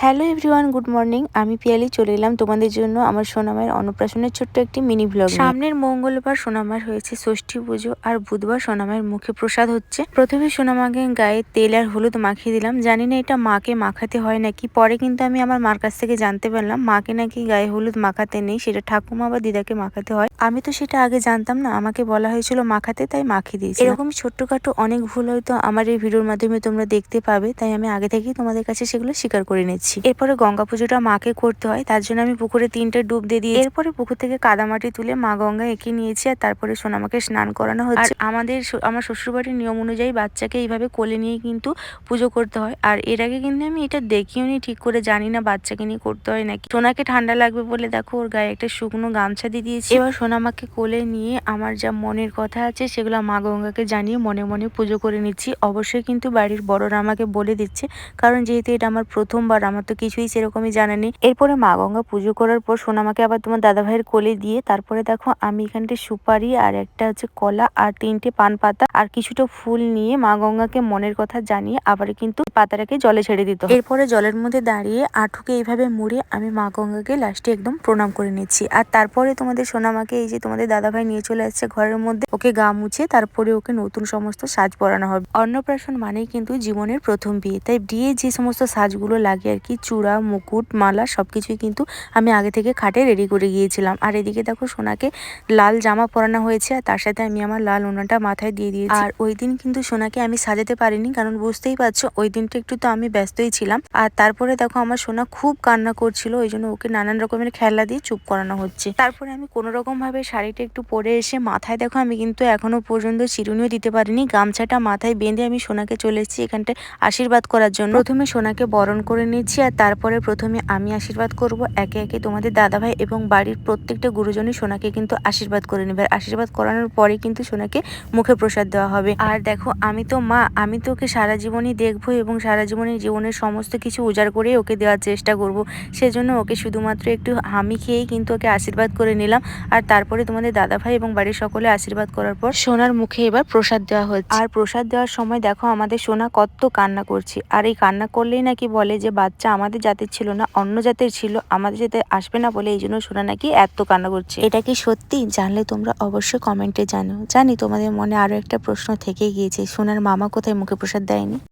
Hello everyone, good morning. আমি পিয়ালি চলে এলাম তোমাদের জন্য আমার সোনামায়ের অন্নপ্রাশনের ছোট্ট একটি মিনি ব্লগ। সামনের মঙ্গলবার সোনামার হয়েছে ষষ্ঠী পুজো, আর বুধবার সোনামায়ের মুখে প্রসাদ হচ্ছে। প্রথমে সোনামাকে গায়ে তেল আর হলুদ মাখিয়ে দিলাম। জানি না এটা মাকে মাখাতে হয় নাকি, পরে কিন্তু আমি আমার মার কাছ থেকে জানতে পারলাম মাকে নাকি গায়ে হলুদ মাখাতে নেই, সেটা ঠাকুমা বা দিদাকে মাখাতে হয়। আমি তো সেটা আগে জানতাম না, আমাকে বলা হয়েছিল মাখাতে, তাই মাখিয়ে দিয়েছি। এরকম ছোট্টখাটো অনেক ভুল হয়তো আমার এই ভিডিওর মাধ্যমে তোমরা দেখতে পাবে, তাই আমি আগে থেকেই তোমাদের কাছে সেগুলো স্বীকার করে নিচ্ছি। এরপরে গঙ্গা পুজোটা মাকে করতে হয়, তার জন্য আমি পুকুরে 3টে ডুব দিয়ে দিই। এরপরে পুকুর থেকে কাদামাটি তুলে মা গঙ্গা এঁকে নিয়েছি, আর তারপরে সোনামাকে স্নান করানো হচ্ছে। আমার শ্বশুরবাড়ির নিয়ম অনুযায়ী বাচ্চাকে এইভাবে কোলে নিয়ে কিন্তু পুজো করতে হয়। আর এর আগে কিন্তু আমি এটা দেখিও নি, ঠিক করে জানি না বাচ্চাকে নিয়ে করতে হয় নাকি। সোনাকে ঠান্ডা লাগবে বলে দেখো ওর গায়ে একটা শুকনো গামছা দিয়ে দিয়েছি। এবার সোনামাকে কোলে নিয়ে আমার যা মনের কথা আছে সেগুলো মা গঙ্গাকে জানিয়ে মনে মনে পুজো করে নিচ্ছি। অবশ্যই কিন্তু বাড়ির বড়রা আমাকে বলে দিচ্ছে, কারণ যেহেতু এটা আমার প্রথমবার, আমার তো কিছুই সেরকমই জানা নেই। এরপরে মা গঙ্গা পুজো করার পর সোনামাকে আবার তোমার দাদা ভাইয়ের কোলে দিয়ে তারপরে দেখো আমি এখানটা সুপারি আর একটা হচ্ছে কলা আর 3টে পান পাতা আর কিছুটা ফুল নিয়ে মা গঙ্গাকে মনের কথা জানিয়ে আবার কিন্তু পাতাটাকে জলে ছেড়ে দিত। এরপরে জলের মধ্যে দাঁড়িয়ে আঁঠুকে এইভাবে মুড়ে আমি মা গঙ্গাকে লাস্টে একদম প্রণাম করে নিচ্ছি। আর তারপরে তোমাদের সোনামাকে এই যে তোমাদের দাদা ভাই নিয়ে চলে আসছে ঘরের মধ্যে, ওকে গা মুছে তারপরে ওকে নতুন সমস্ত সাজ পরানো হবে। অন্নপ্রাশন মানেই কিন্তু জীবনের প্রথম বিয়ে, তাই বিয়ে যে সমস্ত সাজগুলো লাগে আর কি, চূড়া, মুকুট, মালা সবকিছুই কিন্তু আমি আগে থেকে খাটে রেডি করে গিয়েছিলাম। আর এদিকে দেখো সোনাকে লাল জামা পরানো হয়েছে, আর তার সাথে আমি আমার লাল ওড়নাটা মাথায় দিয়ে দিয়েছি। আর ওই দিন কিন্তু সোনাকে আমি সাজাতে পারিনি, কারণ বুঝতেই পারছো ওই দিনটা একটু তো আমি ব্যস্তই ছিলাম। আর তারপরে দেখো আমার সোনা খুব কান্না করছিল, ওই জন্য ওকে নানান রকমের খেলা দিয়ে চুপ করানো হচ্ছে। তারপরে আমি কোনো রকম ভাবে শাড়িটা একটু পরে এসে মাথায় দেখো আমি কিন্তু এখনো পর্যন্ত চিরুনিও দিতে পারিনি, গামছাটা মাথায় বেঁধে আমি সোনাকে চলে এসেছি এখানটায় আশীর্বাদ করার জন্য। প্রথমে সোনাকে বরণ করে নিচ্ছি, আর তারপরে প্রথমে আমি আশীর্বাদ করব, একে একে তোমাদের দাদাভাই এবং বাড়ির প্রত্যেকটা গুরুজনই সোনাকে কিন্তু আশীর্বাদ করে নেবে। আশীর্বাদ করানোর পরে কিন্তু সোনাকে মুখে প্রসাদ দেওয়া হবে। আর দেখো আমি তো মা, আমি তো ওকে সারা জীবনই দেখবো এবং সারা জীবনের সমস্ত কিছু উজাড় করে ওকে দেওয়ার চেষ্টা করব। সেজন্য ওকে শুধুমাত্র একটু হামি খেয়েই কিন্তু ওকে আশীর্বাদ করে নিলাম। আর তারপরে তোমাদের দাদাভাই এবং বাড়ির সকলে আশীর্বাদ করার পর সোনার মুখে এবার প্রসাদ দেওয়া হচ্ছে। আর প্রসাদ দেওয়ার সময় দেখো আমাদের সোনা কত কান্না করছে, আর এই কান্না করলেই নাকি বলে যে বাচ্চা আমাদের জাতের ছিল না, অন্য জাতের ছিল, আমাদের জাতে আসবে না বলে এই জন্য সোনা নাকি এত কান্না করছে। এটা কি সত্যি? জানলে তোমরা অবশ্যই কমেন্টে জানো। জানি তোমাদের মনে আরো একটা প্রশ্ন থেকে গিয়েছে, সোনার মামা কোথায় মুখে প্রসাদ দেয়নি।